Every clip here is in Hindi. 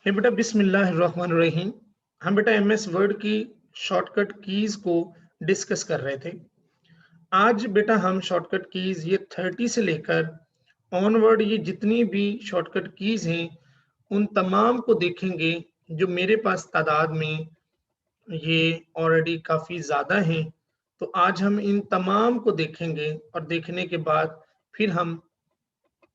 हे बेटा बिस्मिल्लाहिर्रहमानिर्रहीम। हम बेटा एमएस वर्ड की शॉर्टकट कीज को डिस्कस कर रहे थे। आज बेटा हम शॉर्टकट कीज ये 30 से लेकर ऑनवर्ड ये जितनी भी शॉर्टकट कीज हैं उन तमाम को देखेंगे जो मेरे पास तादाद में ये ऑलरेडी काफी ज्यादा हैं। तो आज हम इन तमाम को देखेंगे और देखने के बाद फिर हम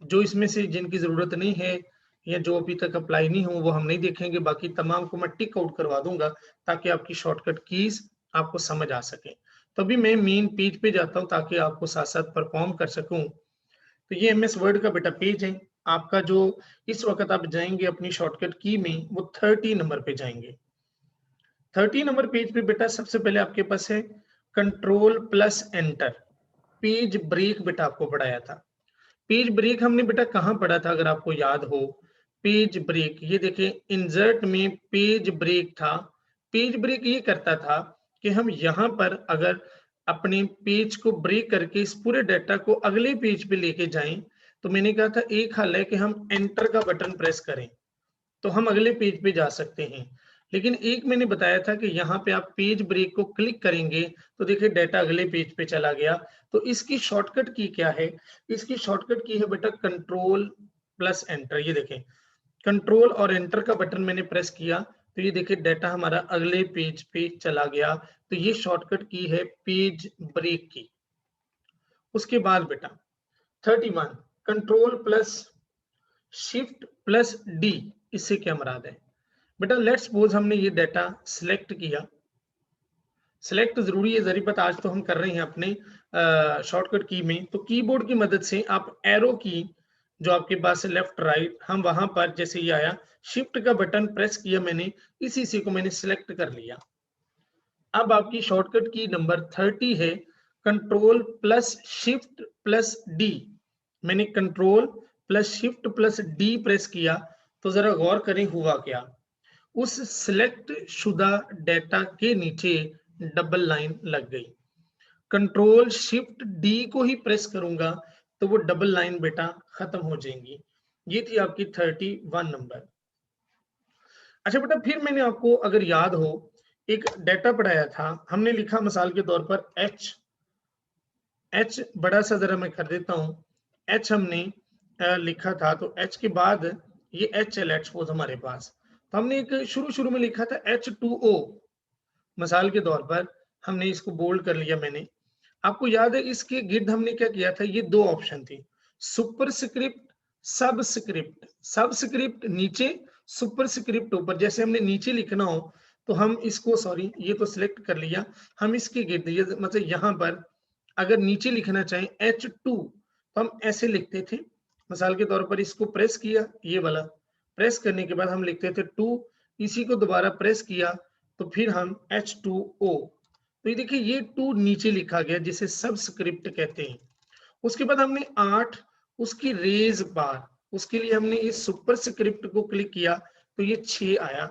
जो इसमें से जिनकी ज़रूरत नहीं है या जो अभी तक अप्लाई नहीं हो वो हम नहीं देखेंगे, बाकी तमाम को मैं टिक आउट करवा दूँगा ताकि आपकी शॉर्टकट कीज़ आपको समझ आ सके। तो अभी मैं मेन पेज पे जाता हूँ ताकि आपको साथ-साथ परफ़ॉर्म कर सकूँ। तो ये एमएस वर्ड का बेटा पेज है। आपका जो इस वक़्त आप जाएँगे अपनी शॉर्टकट की में वो 30 नंबर पे जाएँगे। 30 नंबर पेज पे बेटा सबसे पहले आपके पास है control plus enter. Page break बेटा आपको पढ़ाया था। पेज ब्रेक हमने बेटा कहाँ पढ़ा था अगर आपको याद हो? पेज ब्रेक ये देखिए इंसर्ट में पेज ब्रेक था। पेज ब्रेक ये करता था कि हम यहाँ पर अगर अपने पेज को ब्रेक करके इस पूरे डाटा को अगले पेज पे लेके जाएं, तो मैंने कहा था एक हल है कि हम एंटर का बटन प्रेस करें तो हम अगले पेज पे जा सकते हैं। लेकिन एक मैंने बताया था कि यहाँ पे आप पेज ब्रेक को क्लिक करेंगे तो देखिए डाटा अगले पेज पे चला गया। तो इसकी शॉर्टकट की क्या है? इसकी शॉर्टकट की है बेटा कंट्रोल प्लस एंटर। ये देखें कंट्रोल और एंटर का बटन मैंने प्रेस किया तो ये देखिए डाटा हमारा अगले पेज पे चला गया। तो ये शॉर्टकट की है पेज ब्रेक की। उसके बाद बेटा 31 control plus shift plus D, इससे क्या मुराद है? बेटा लेट्स सपोज हमने ये डाटा सिलेक्ट किया। सिलेक्ट जरूरी है जरीबत आज तो हम कर रहे हैं अपने शॉर्टकट की में। तो कीबोर्ड की मदद से आप एरो की जो आपके पास लेफ्ट राइट हम वहां पर जैसे ये आया शिफ्ट का बटन प्रेस किया मैंने, इसी से को मैंने सिलेक्ट कर लिया। अब आपकी शॉर्टकट की नंबर 30 है control plus shift plus D. मैंने control plus shift plus D press किया तो जरा गौर करें हुआ क्या। उस सिलेक्ट शुदा डेटा के नीचे डबल लाइन लग गई। कंट्रोल शिफ्ट डी को ही प्रेस करूंगा तो वो डबल लाइन बेटा खत्म हो जाएंगी। ये थी आपकी 31 नंबर। अच्छा बेटा फिर मैंने आपको अगर याद हो एक डेटा पढ़ाया था, हमने लिखा मिसाल के तौर पर एच। एच बड़ा सा जरा मैं कर देता हूं। एच हमने लिखा था तो एच के बाद ये एच है लेट्स सपोज हमारे पास। तो हमने एक शुरू शुरू में लिखा था H2O। मिसाल के तौर पर हमने इसको बोल्ड कर लिया मैंने। आपको याद है इसके गिर्द हमने क्या किया था? ये दो ऑप्शन थी, सुपरस्क्रिप्ट सबस्क्रिप्ट। सबस्क्रिप्ट नीचे, सुपरस्क्रिप्ट ऊपर। जैसे हमने नीचे लिखना हो तो हम इसको सॉरी ये तो सिलेक्ट कर लिया। हम इसके गिर्द ये मतलब यहाँ पर अगर नीचे लिखना चाहें H2 तो हम ऐसे लिखते थे। मिसाल के तौर पर इसको प्रेस किया, ये वाला प्रेस करने के बाद हम लिखते थे 2। इसी को दोबारा प्रेस किया तो फिर हम H2O। तो ये देखिए ये 2 नीचे लिखा गया जिसे सबस्क्रिप्ट कहते हैं। उसके बाद हमने 8 उसकी रेज बार, उसके लिए हमने इस सुपरस्क्रिप्ट को क्लिक किया तो ये 6 आया।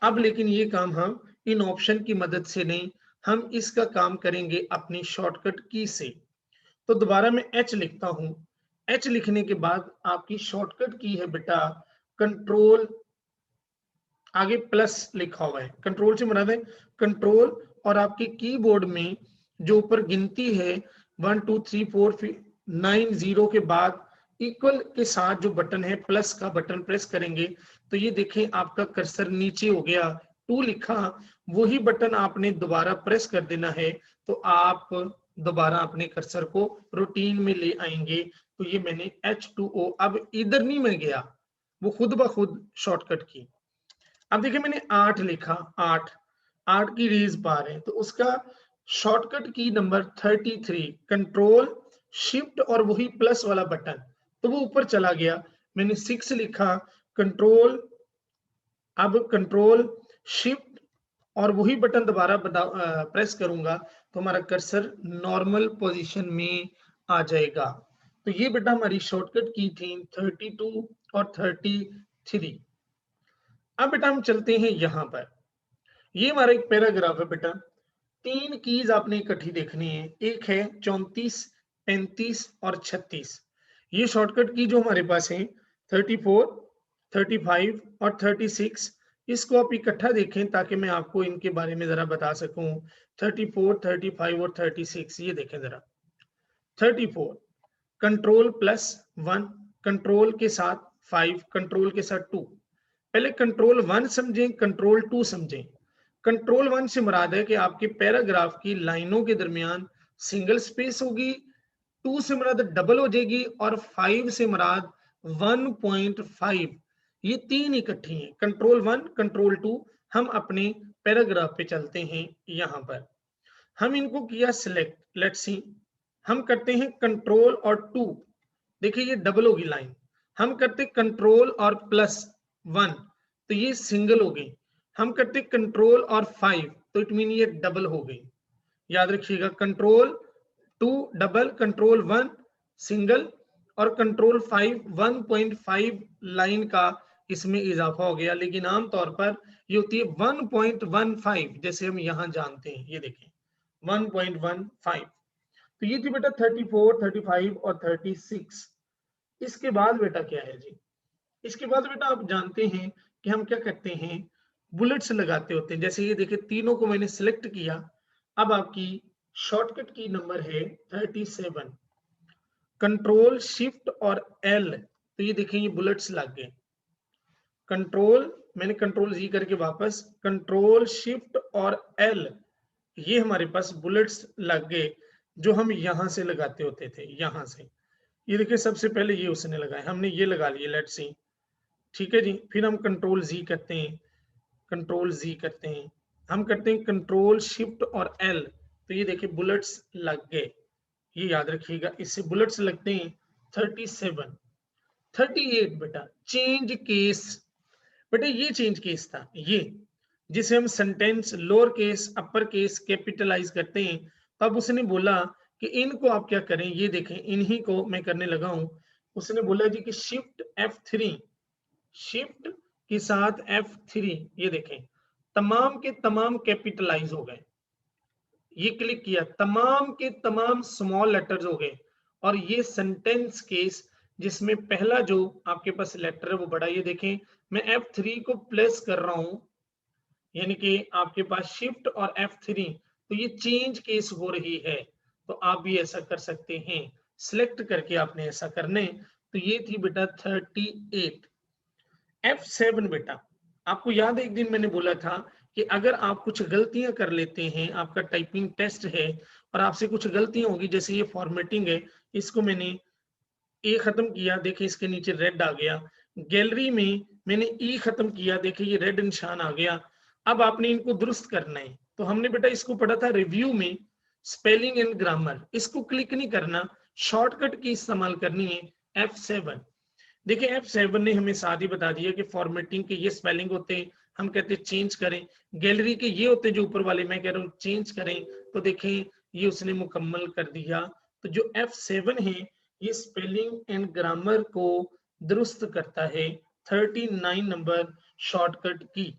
अब लेकिन ये काम हम इन ऑप्शन की मदद से नहीं, हम इसका काम करेंगे अपनी शॉर्टकट की से। तो दोबारा मैं H लिखता हूं। H लिखने के बाद आपकी शॉर्टकट की है बेटा कंट्रोल, आगे प्लस लिखा हुआ है। कंट्रोल से मुराद है कंट्रोल और आपके कीबोर्ड में जो ऊपर गिनती है 1 2 3 4 9 0 के बाद इक्वल के साथ जो बटन है प्लस का बटन प्रेस करेंगे तो ये देखें आपका कर्सर नीचे हो गया। 2 लिखा, वही बटन आपने दोबारा प्रेस कर देना है तो आप दोबारा अपने कर्सर को रूटीन में ले आएंगे। तो ये मैंने H2O, अब इधर नहीं मैं गया, वो खुद ब खुद शॉर्टकट की। अब देखिए मैंने 8 लिखा, 8 की रेज बार है तो उसका शॉर्टकट की नंबर 33 कंट्रोल शिफ्ट और वही प्लस वाला बटन तो वो ऊपर चला गया। मैंने 6 लिखा, कंट्रोल, अब कंट्रोल शिफ्ट और वही बटन दोबारा प्रेस करूंगा तो हमारा कर्सर नॉर्मल पोजीशन में आ जाएगा। तो ये बेटा हमारी शॉर्टकट की थी 32 और 33। अब बेटा हम चलते हैं यहां पर। ये हमारा एक पैराग्राफ है बेटा। 3 कीज आपने इकट्ठी देखनी है। एक है 34, 35 और 36। ये शॉर्टकट की जो हमारे पास है 34, 35 और 36, इसको आप इकट्ठा देखें ताकि मैं आपको इनके बारे में जरा बता सकूं। 34, 35 और 36, ये देखें जरा। 34 कंट्रोल प्लस 1, कंट्रोल के साथ 5, कंट्रोल के साथ 2। पहले कंट्रोल 1 समझें, कंट्रोल 2 समझें। कंट्रोल 1 से मुराद है कि आपके पैराग्राफ की लाइनों के दरमियान सिंगल स्पेस होगी, 2 से मुराद डबल हो जाएगी, और 5 से मुराद 1.5। ये तीन इकट्ठी हैं, कंट्रोल 1, कंट्रोल 2। हम अपने पैराग्राफ पे चलते हैं। यहां पर हम इनको किया सिलेक्ट, लेट्स सी। हम करते हैं कंट्रोल और 2, देखिए ये डबल होगी लाइन। हम करते कंट्रोल और प्लस 1, तो ये सिंगल हो गई। हम करते कंट्रोल और 5, तो इट मीन ये डबल हो गई। याद रखिएगा, कंट्रोल 2 डबल, कंट्रोल 1 सिंगल, और कंट्रोल 5 1.5 लाइन का इसमें इजाफा हो गया। लेकिन आमतौर पर ये होती है 1.15, जैसे हम यहां जानते हैं। ये देखें 1.15। तो ये थी बेटा 34, 35 और 36। इसके बाद बेटा क्या है जी? इसके बाद बेटा आप जानते हैं कि हम क्या करते हैं, बुलेट्स लगाते होते हैं। जैसे ये देखिए, तीनों को मैंने सिलेक्ट किया। अब आपकी शॉर्टकट की नंबर है 37, कंट्रोल शिफ्ट और एल। तो ये देखें, ये बुलेट्स लग गए। कंट्रोल, मैंने कंट्रोल जी करके वापस कंट्रोल शिफ्ट और एल, ये हमारे पास बुलेट्स लग गए जो हम यहां से लगाते होते थे, यहां से। ये देखिए, सबसे पहले ये उसने लगाए, हमने ये लगा लिए, लेट्स सी। ठीक है जी। फिर हम कंट्रोल जी करते हैं, कंट्रोल जी करते हैं। हम करते हैं कंट्रोल शिफ्ट और एल, तो ये देखिए बुलेट्स लग गए। ये याद रखिएगा, इससे बुलेट्स लगते हैं। 37, 38 बेटा चेंज केस। बेटा ये चेंज केस था, ये जिसे हम sentence lower case upper case capitalize करते हैं। तब उसने बोला कि इनको आप क्या करें, ये देखें, इन्हीं को मैं करने लगा हूं। उसने बोला जी कि शिफ्ट F3, शिफ्ट के साथ F3, ये देखें तमाम के तमाम कैपिटलाइज हो गए। ये क्लिक किया, तमाम के तमाम स्मॉल लेटर्स हो गए। और ये सेंटेंस केस जिसमें पहला जो आपके पास लेटर है वो बड़ा, ये देखें मैं F3 को प्लेस कर रहा हूं, यानी कि आपके पास शिफ्ट और F3, तो ये चेंज केस हो रही है। तो आप भी ऐसा कर सकते हैं, सिलेक्ट करके आपने ऐसा करने। तो ये थी बेटा 38। F7 बेटा, आपको याद है एक दिन मैंने बोला था कि अगर आप कुछ गलतियां कर लेते हैं, आपका टाइपिंग टेस्ट है और आपसे कुछ गलतियां होगी, जैसे ये फॉर्मेटिंग है, इसको मैंने ए खत्म किया, देखिए इसके नीचे रेड आ गया। गैलरी में मैंने ई खत्म किया, देखिए ये रेड निशान आ गया। अब आपने इनको दुरुस्त करना है। तो हमने बेटा इसको पढ़ा था रिव्यू में, स्पेलिंग एंड ग्रामर। इसको क्लिक नहीं करना, शॉर्टकट की इस्तेमाल करनी है, F7। देखिए F7 ने हमें साथ ही बता दिया कि फॉर्मेटिंग के ये स्पेलिंग होते हैं, हम कहते हैं चेंज करें। गैलरी के ये होते हैं जो ऊपर वाले, मैं कह रहा हूँ चेंज करें। तो देखें ये उसने मुकम्मल कर दिया। तो जो F7 है ये स्पेलिंग एंड ग्रामर को दुरुस्त करता है। 39 नंबर शॉर्टकट की।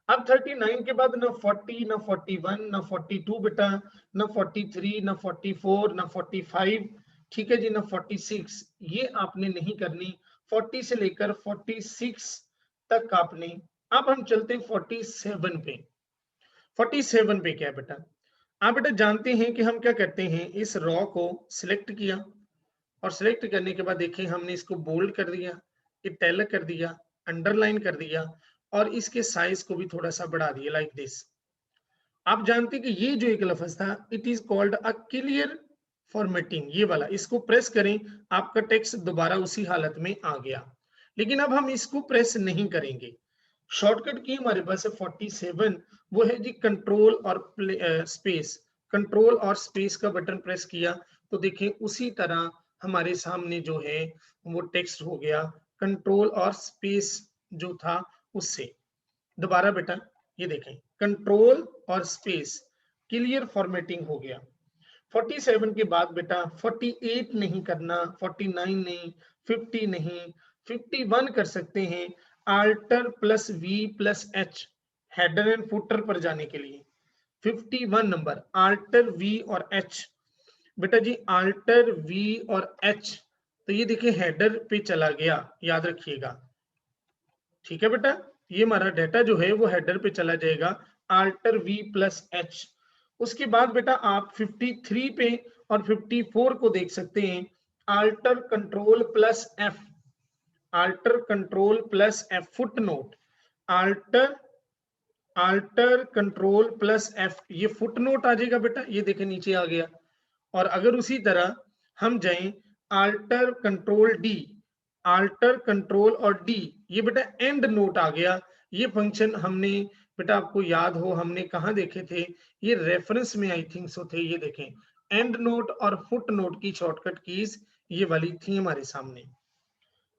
अब 39 के बाद ना 40, ना 41, ना 42 बेटा, ना 43, ना 44, ना 45, ठीक है जी, ना 46। ये आपने नहीं करनी। 40 से लेकर 46 तक आपने। अब हम चलते हैं 47 पे। 47 पे क्या है बेटा, आप बेटा जानते हैं कि हम क्या करते हैं, इस रॉ को सिलेक्ट किया, और सिलेक्ट करने के बाद देखिए हमने इसको बोल्ड कर दिया, इटैलिक कर दिया, अंडरलाइन कर दिया, और इसके साइज को भी थोड़ा सा बढ़ा दिया, लाइक दिस। आप जानते हैं कि ये जो एक लफ्ज था, it is called a clear formatting, ये वाला, इसको प्रेस करें, आपका टेक्स्ट दोबारा उसी हालत में आ गया। लेकिन अब हम इसको प्रेस नहीं करेंगे। शॉर्टकट की हमारे पास है 47, वो है जी कंट्रोल और स्पेस। कंट्रोल और स्पेस का बटन प्रेस किया तो देखिए उसी तरह हमारे सामने जो है वो टेक्स्ट हो गया, कंट्रोल और स्पेस जो था उससे। दोबारा बेटा ये देखें, कंट्रोल और स्पेस, क्लियर फॉर्मेटिंग हो गया। 47 के बाद बेटा 48 नहीं करना, 49 नहीं, 50 नहीं, 51 कर सकते हैं। Alt plus V plus H, header and footer पर जाने के लिए 51 नंबर, आल्टर वी और एच। बेटा जी आल्टर वी और एच तो ये देखिए हेडर पे चला गया, याद रखिएगा। ठीक है बेटा, ये हमारा डाटा जो है वो हेडर पे चला जाएगा, अल्टर V प्लस H। उसके बाद बेटा आप 53 पे और 54 को देख सकते हैं, alter control plus F, alter control plus F, foot note, alter alter control plus F, ये फुट नोट आ जाएगा बेटा, ये देखें नीचे आ गया। और अगर उसी तरह हम जाएं alter control D, alter control और D, ये बेटा एंड नोट आ गया। ये फंक्शन हमने बेटा, आपको याद हो हमने कहाँ देखे थे, ये रेफरेंस में आई थिंक सो थे। ये देखें एंड नोट और फुट नोट की शॉर्टकट कीज ये वाली थी हमारे सामने।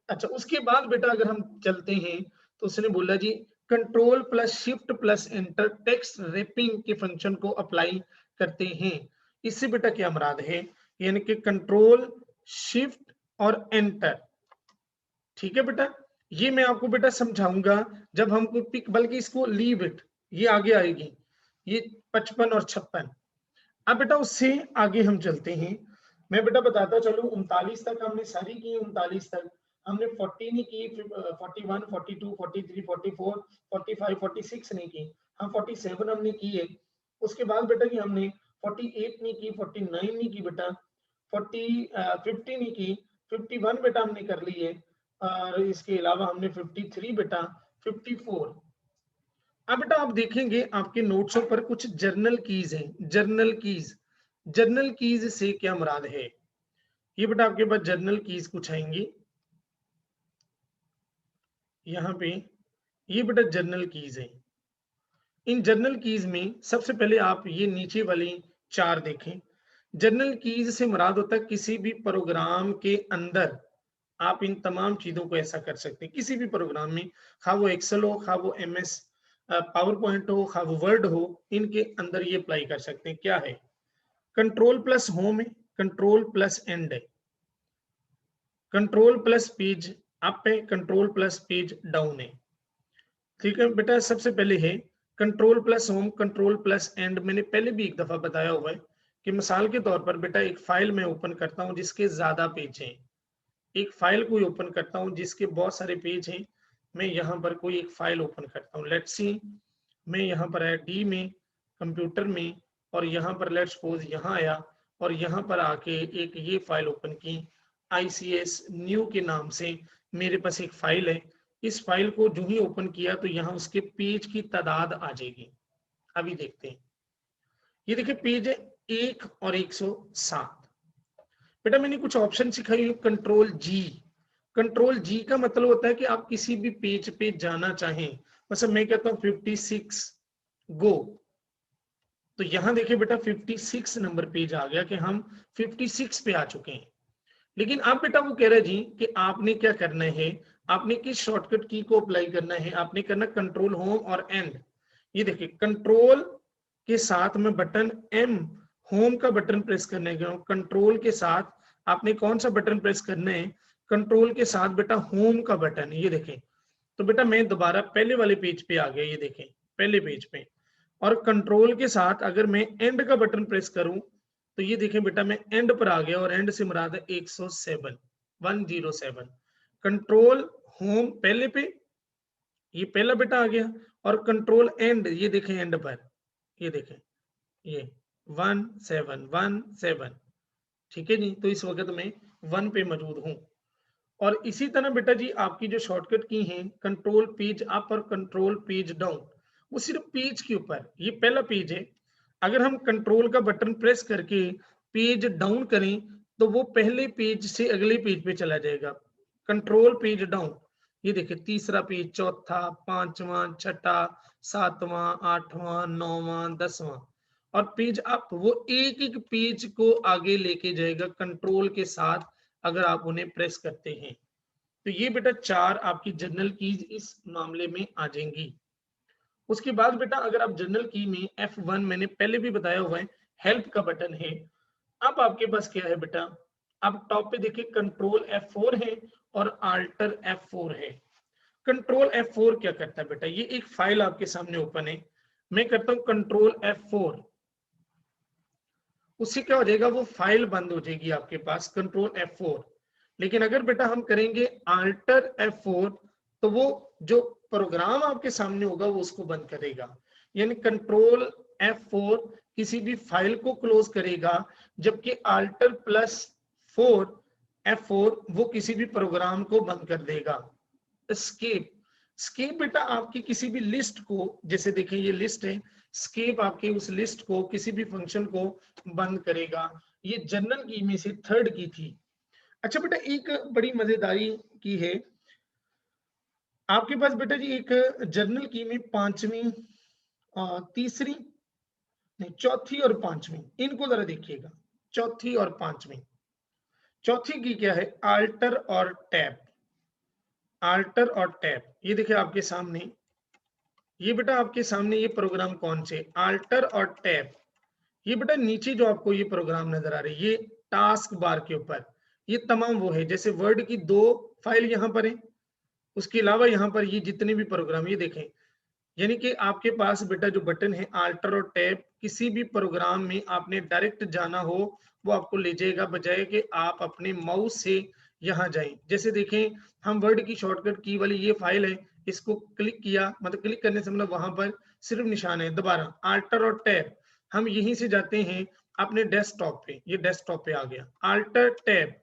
अच्छा, उसके बाद बेटा अगर हम चलते हैं तो उसने बोला जी control plus shift plus enter text wrapping के फंक्शन को अप्लाई करते हैं। इससे बेटा क्या मुराद है, यानी कि कंट्रोल शिफ्ट और एंटर। ठीक है बेटा, ये मैं आपको बेटा समझाऊंगा जब हम कोई पिक, बल्कि इसको लीव इट, ये आगे आएगी, ये 55 और 56। अब बेटा उससे आगे हम चलते हैं, मैं बेटा बताता चलूं 39 तक हमने सारी की, 39 तक हमने 40 नहीं की, 41, 42, 43, 44, 45, 46 नहीं की, हम 47 हमने की है। उसके बाद बेटा कि हमने 48 नहीं की, 49 नहीं की बेटा, 50 नहीं की, 51 बेटा हमने कर ली है, और इसके अलावा हमने 53 बेटा, 54। अब बेटा आप देखेंगे आपके नोट्सों पर कुछ जर्नल कीज हैं, जर्नल कीज। जर्नल कीज से क्या मुराद है, ये बेटा आपके पास जर्नल कीज कुछ आएंगी यहाँ पे, ये बेटा जर्नल कीज है। इन जर्नल कीज में सबसे पहले आप ये नीचे वाली 4 देखें। जर्नल कीज से मुराद होता है किसी भी प्रोग्राम के अंदर आप इन तमाम चीजों को ऐसा कर सकते हैं, किसी भी प्रोग्राम में, खा वो एक्सेल हो, खा वो MS पावर पॉइंट हो, खा वो वर्ड हो, इनके अंदर ये अप्लाई कर सकते हैं। क्या है, कंट्रोल प्लस होम है, कंट्रोल प्लस एंड है, कंट्रोल प्लस पेज अप है, कंट्रोल प्लस पेज डाउन है। ठीक है बेटा, सबसे पहले है control plus home, control plus and. मैंने पहले भी एक दफा बताया हुआ है कि मिसाल के तौर पर बेटा एक फाइल में ओपन करता हूं जिसके ज्यादा पेज हैं, एक फाइल को ओपन करता हूं जिसके बहुत सारे पेज हैं, मैं यहाँ पर कोई एक फाइल ओपन करता हूँ, लेट्स सी मैं यहाँ पर आया डी में, कंप्यूटर में, और यहाँ पर लेट्स सपोज यहाँ आया और यहाँ पर आके एक ये फाइल ओपन की, ICS न्यू के नाम से मेरे पास एक फाइल है। इस फाइल को जो ही ओपन किया तो यहाँ उसके पेज की तादाद आ जाएगी। अभी देखते हैं, ये देखिए पेज है 1 और 107। बेटा मैंने कुछ ऑप्शन सिखाई, कंट्रोल G। कंट्रोल G का मतलब होता है कि आप किसी भी पेज पे जाना चाहें, मतलब मैं कहता हूँ 56 गो, तो यहां देखिए बेटा 56 नंबर पेज आ गया कि हम 56 पे आ चुके हैं। लेकिन आप बेटा वो कह रहे जी कि आपने क्या करना है, आपने किस शॉर्टकट की को अप्लाई करना है, आपने करना कंट्रोल होम और एंड। ये देखिए कंट्रोल के साथ में बटन M, होम का बटन प्रेस करने के, कंट्रोल के साथ आपने कौन सा बटन प्रेस करना है, कंट्रोल के साथ बेटा होम का बटन। ये देखें, तो बेटा मैं दोबारा पहले वाले पेज पे आ गया, ये देखें पहले पेज पे, और कंट्रोल के साथ अगर मैं एंड का बटन प्रेस करूं तो ये देखें बेटा मैं एंड पर आ गया, और एंड से मुराद है 107, 107। कंट्रोल होम पहले पे, ये पहला बेटा आ गया, और कंट्रोल एंड, ये देखें एंड पर, ये देखें ये 1717। ठीक है जी, तो इस वक्त मैं 1 पे मौजूद हूं। और इसी तरह बेटा जी आपकी जो शॉर्टकट की हैं कंट्रोल पेज अप और कंट्रोल पेज डाउन, वो सिर्फ पेज के ऊपर, ये पहला पेज है, अगर हम कंट्रोल का बटन प्रेस करके पेज डाउन करें तो वो पहले पेज से अगले पेज पे चला जाएगा, कंट्रोल पेज डाउन। ये देखिए तीसरा पेज, चौथा, पांचवा, छठा, सातवां, आठवां, नौवां, 10वां। और पेज अप वो एक एक पेज को आगे लेके जाएगा कंट्रोल के साथ, अगर आप उन्हें प्रेस करते हैं। तो ये बेटा 4 आपकी जनरल कीज इस मामले में आ जाएंगी। उसके बाद बेटा अगर आप जनरल की में F1, मैंने पहले भी बताया हुआ है, हेल्प का बटन है। अब आपके पास क्या है बेटा, अब टॉप पे देखिए कंट्रोल F4 है और अल्टर F4 है। कंट्रोल F4 क्या करता है बेटा, ये एक फाइल आपके सामने ओपन है, मैं करता हूं कंट्रोल F4, उससे क्या हो जाएगा, वो फाइल बंद हो जाएगी आपके पास, कंट्रोल F4। लेकिन अगर बेटा हम करेंगे Alt F4 तो वो जो प्रोग्राम आपके सामने होगा वो उसको बंद करेगा। यानी कंट्रोल F4 किसी भी फाइल को क्लोज करेगा, जबकि Alt+4 F4 वो किसी भी प्रोग्राम को बंद कर देगा। स्केप, स्केप बेटा आपकी किसी भी लिस्ट को, जैसे देखिए ये लिस्ट है, स्केप आपके उस लिस्ट को, किसी भी फंक्शन को बंद करेगा। ये जनरल की में से थर्ड की थी। अच्छा बेटा एक बड़ी मजेदारी की है, आपके पास बेटा जी एक जर्नल की में पांचवी, तीसरी नहीं, चौथी और पांचवी, इनको जरा देखिएगा। चौथी और पांचवी, चौथी की क्या है? आल्टर और टैब। आल्टर और टैब, ये देखिए आपके सामने, ये बेटा आपके सामने ये प्रोग्राम कौन से? आल्टर और टैब। ये बेटा नीचे जो आपको ये प्रोग्राम नजर आ रही है, ये टास्क बार के ऊपर, ये तमाम वो है, जैसे वर्ड की 2 फाइल यहाँ पर है, उसके अलावा यहाँ पर ये जितने भी प्रोग्राम, ये देखें, यानी कि आपके पास बेटा जो बटन है आल्टर और टैब, किसी भी प्रोग्राम में आपने डायरेक्ट जाना हो वो आपको ले जाएगा, बजाय कि आप अपने माउस से यहाँ जाएं। जैसे देखें, हम वर्ड की शॉर्टकट की वाली ये फाइल है, इसको क्लिक किया, मतलब क्लिक करने से मतलब वहां पर सिर्फ निशान है। दोबारा आल्टर और टैब, हम यहीं से जाते हैं अपने डेस्कटॉप पे, ये डेस्कटॉप पे आ गया आल्टर टैब।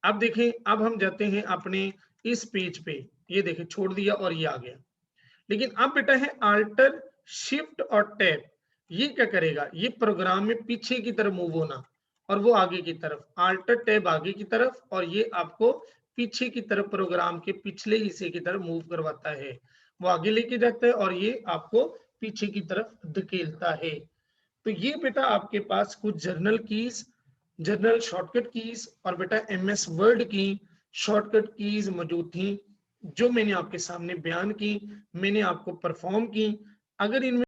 अब देखें, अब हम जाते हैं अपने इस पेज पे, ये देखें छोड़ दिया और ये आ गया। लेकिन अब बेटा है आल्टर शिफ्ट और टैब, ये क्या करेगा? ये प्रोग्राम में पीछे की तरफ मूव होना और वो आगे की तरफ, आल्टर टैब आगे की तरफ और ये आपको पीछे की तरफ, प्रोग्राम के पिछले हिस्से की तरफ मूव करवाता है। वो आगे लेके जाता है और ये आपको पीछे की तरफ धकेलता है। तो ये बेटा आपके पास कुछ journal keys, journal shortcut keys और बेटा MS वर्ड की शॉर्टकट कीज मौजूद थी, जो मैंने आपके सामने बयान की, मैंने आपको परफॉर्म की। अगर इनमें